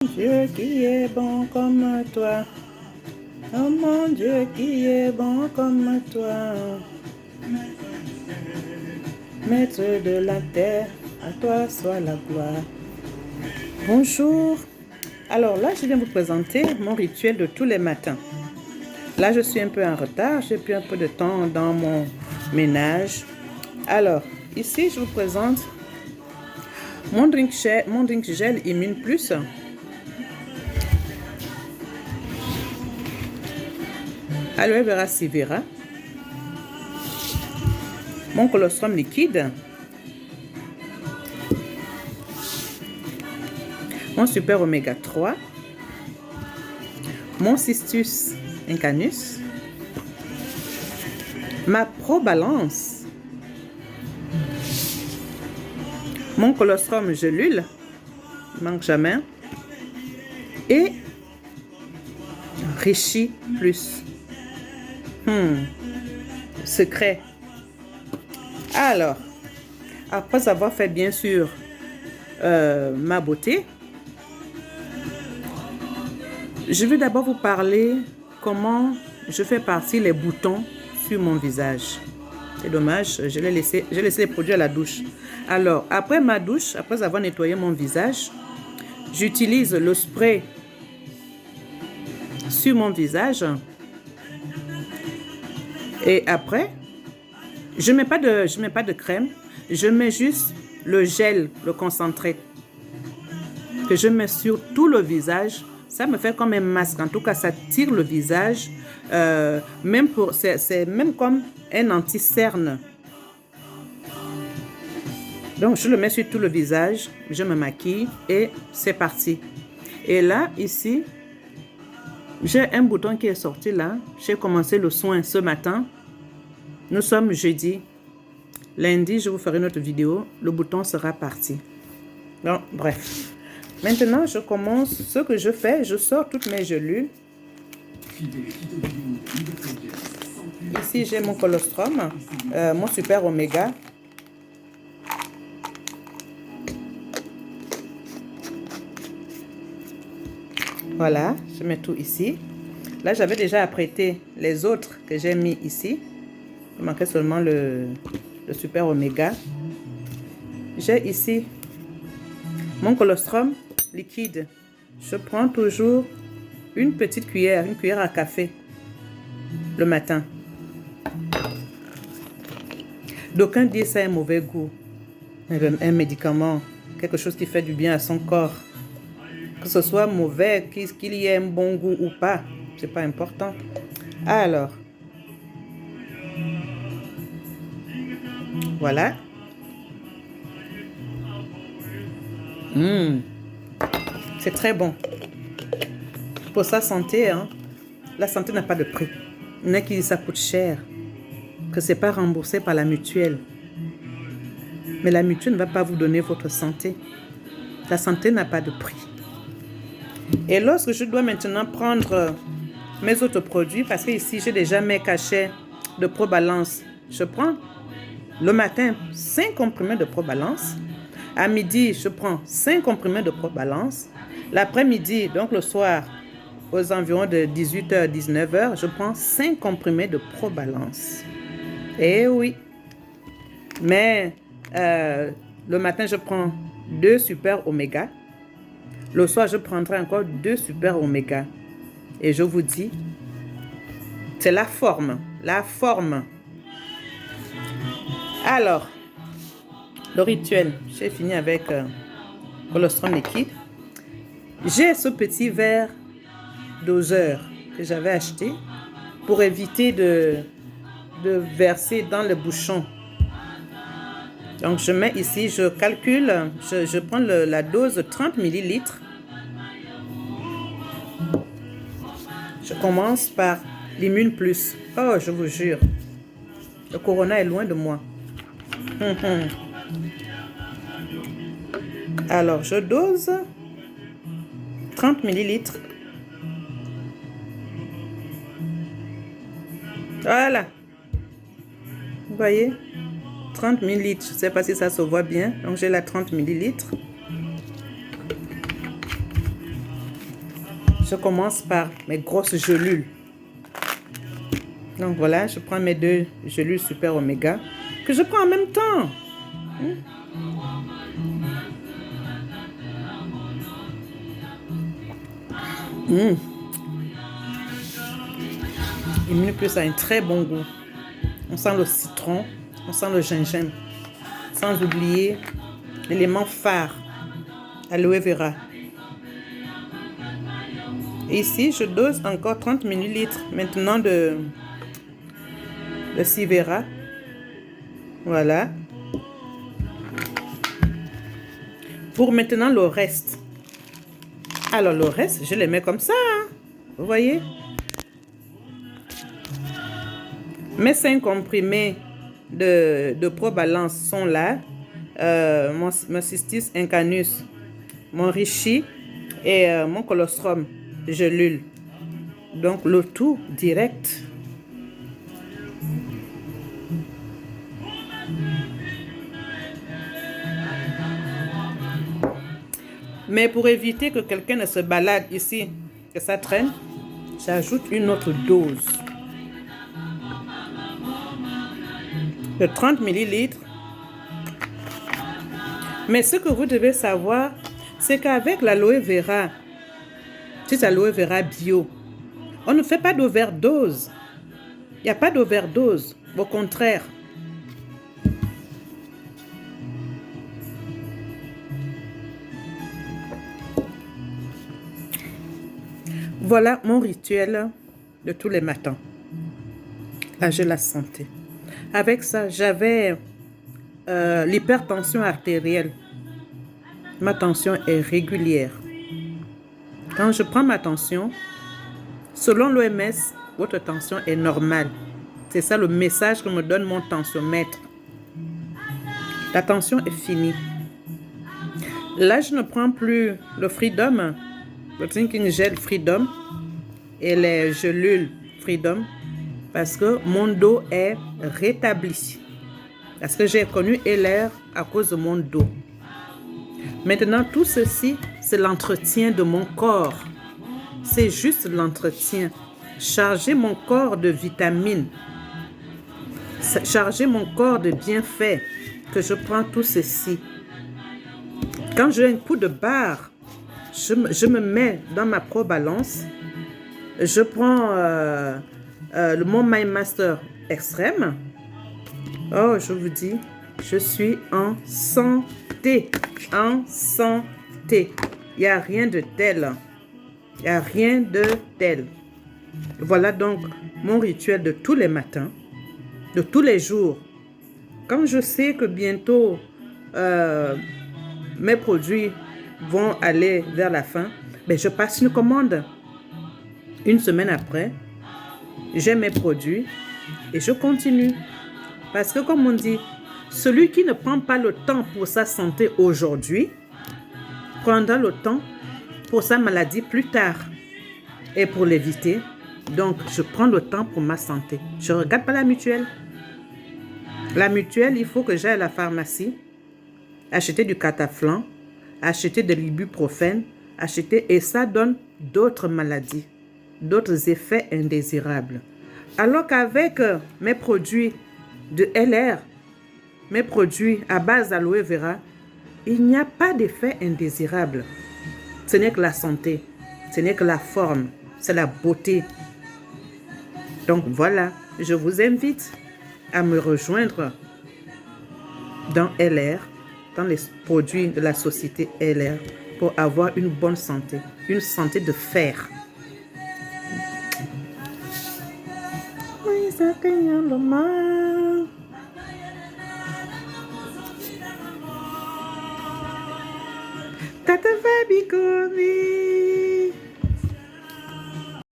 Dieu qui est bon comme toi. Oh mon Dieu qui est bon comme toi. Maître de la terre, à toi soit la gloire. Bonjour. Alors là, je viens vous présenter mon rituel de tous les matins. Là, je suis un peu en retard. J'ai pris un peu de temps dans mon ménage. Alors, ici, je vous présente mon drink gel Immune Plus. Aloe vera Sivera. Mon colostrum liquide. Mon super oméga 3. Mon cistus incanus. Ma probalance. Mon colostrum gelule. Il manque jamais. Et Richie Plus. Secret. Alors, après avoir fait bien sûr ma beauté, je vais d'abord vous parler comment je fais partir les boutons sur mon visage. C'est dommage, j'ai laissé les produits à la douche. Alors, après ma douche, après avoir nettoyé mon visage, j'utilise le spray sur mon visage. Et après, je mets pas de crème, je mets juste le gel, le concentré que je mets sur tout le visage. Ça me fait comme un masque. En tout cas, ça tire le visage. C'est même comme un anti-cerne. Donc, je le mets sur tout le visage. Je me maquille et c'est parti. Et là, ici, j'ai un bouton qui est sorti là. J'ai commencé le soin ce matin. Nous sommes jeudi. Lundi, je vous ferai une autre vidéo. Le bouton sera parti. Donc, bref. Maintenant, je commence. Ce que je fais, je sors toutes mes gelules. Ici, j'ai mon colostrum, mon super oméga. Voilà, je mets tout ici. Là, j'avais déjà apprêté les autres que j'ai mis ici. Il manquait seulement le super oméga. J'ai ici mon colostrum liquide. Je prends toujours une petite cuillère, une cuillère à café le matin. D'aucuns disent que ça a un mauvais goût. Un médicament, quelque chose qui fait du bien à son corps. Que ce soit mauvais, qu'il y ait un bon goût ou pas, c'est pas important. Alors, voilà. C'est très bon. Pour sa santé, hein, la santé n'a pas de prix. Il y en a qui disent que ça coûte cher, que c'est pas remboursé par la mutuelle. Mais la mutuelle ne va pas vous donner votre santé. La santé n'a pas de prix. Et lorsque je dois maintenant prendre mes autres produits, parce que ici j'ai déjà mes cachets de ProBalance, je prends le matin 5 comprimés de ProBalance. À midi, je prends 5 comprimés de ProBalance. L'après-midi, donc le soir, aux environs de 18h, 19h, je prends 5 comprimés de ProBalance. Eh oui. Mais le matin, je prends 2 super oméga. Le soir, je prendrai encore 2 super oméga. Et je vous dis, c'est la forme. La forme. Alors, le rituel. J'ai fini avec colostrum liquide. J'ai ce petit verre doseur que j'avais acheté pour éviter de verser dans le bouchon. Donc, je mets ici, je calcule, je prends la dose 30 ml. Je commence par l'Immune Plus. Oh, je vous jure, le corona est loin de moi. Alors, je dose 30 ml. Voilà. Vous voyez? 30 ml. Je ne sais pas si ça se voit bien. Donc, j'ai la 30 ml. Je commence par mes grosses gelules. Donc voilà, je prends mes 2 gelules super oméga que je prends en même temps. Et mieux que ça a un très bon goût. On sent le citron, on sent le gingembre. Sans oublier l'élément phare, aloe vera. Et ici, je dose encore 30 ml maintenant de Sivera. Voilà. Pour maintenant le reste. Alors le reste, je les mets comme ça. Hein. Vous voyez? Mes 5 comprimés de ProBalance sont là. Mon Cystis Incanus, mon Richie et mon colostrum gelule. Donc le tout direct. Mais pour éviter que quelqu'un ne se balade ici, que ça traîne, j'ajoute une autre dose de 30 ml. Mais ce que vous devez savoir, c'est qu'avec l'aloe vera, c'est aloe vera bio, on ne fait pas d'overdose. Il n'y a pas d'overdose, au contraire. Voilà mon rituel de tous les matins. Là, j'ai la santé. Avec ça, j'avais l'hypertension artérielle. Ma tension est régulière. Quand je prends ma tension, selon l'OMS, votre tension est normale. C'est ça le message que me donne mon tensiomètre. La tension est finie. Là, je ne prends plus le Freedom, le Drinking Gel Freedom et les gelules Freedom parce que mon dos est rétabli. Parce que j'ai connu LR à cause de mon dos. Maintenant, tout ceci, c'est l'entretien de mon corps. C'est juste l'entretien. Charger mon corps de vitamines. Charger mon corps de bienfaits. Que je prends tout ceci. Quand j'ai un coup de barre, je me mets dans ma ProBalance. Je prends mon MindMaster Extrême. Oh, je vous dis, je suis en santé. En santé. Il n'y a rien de tel. Il n'y a rien de tel. Voilà donc mon rituel de tous les matins, de tous les jours. Quand je sais que bientôt mes produits vont aller vers la fin, ben je passe une commande. Une semaine après, j'ai mes produits et je continue. Parce que comme on dit, celui qui ne prend pas le temps pour sa santé aujourd'hui, prendra le temps pour sa maladie plus tard. Et pour l'éviter, donc je prends le temps pour ma santé. Je ne regarde pas la mutuelle. La mutuelle, il faut que j'aille à la pharmacie, acheter du cataflan, acheter de l'ibuprofène, acheter, et ça donne d'autres maladies, d'autres effets indésirables. Alors qu'avec mes produits de LR, mes produits à base d'aloe vera, il n'y a pas d'effet indésirable. Ce n'est que la santé, ce n'est que la forme, c'est la beauté. Donc voilà, je vous invite à me rejoindre dans LR, dans les produits de la société LR, pour avoir une bonne santé, une santé de fer. Tata Fabi Komi.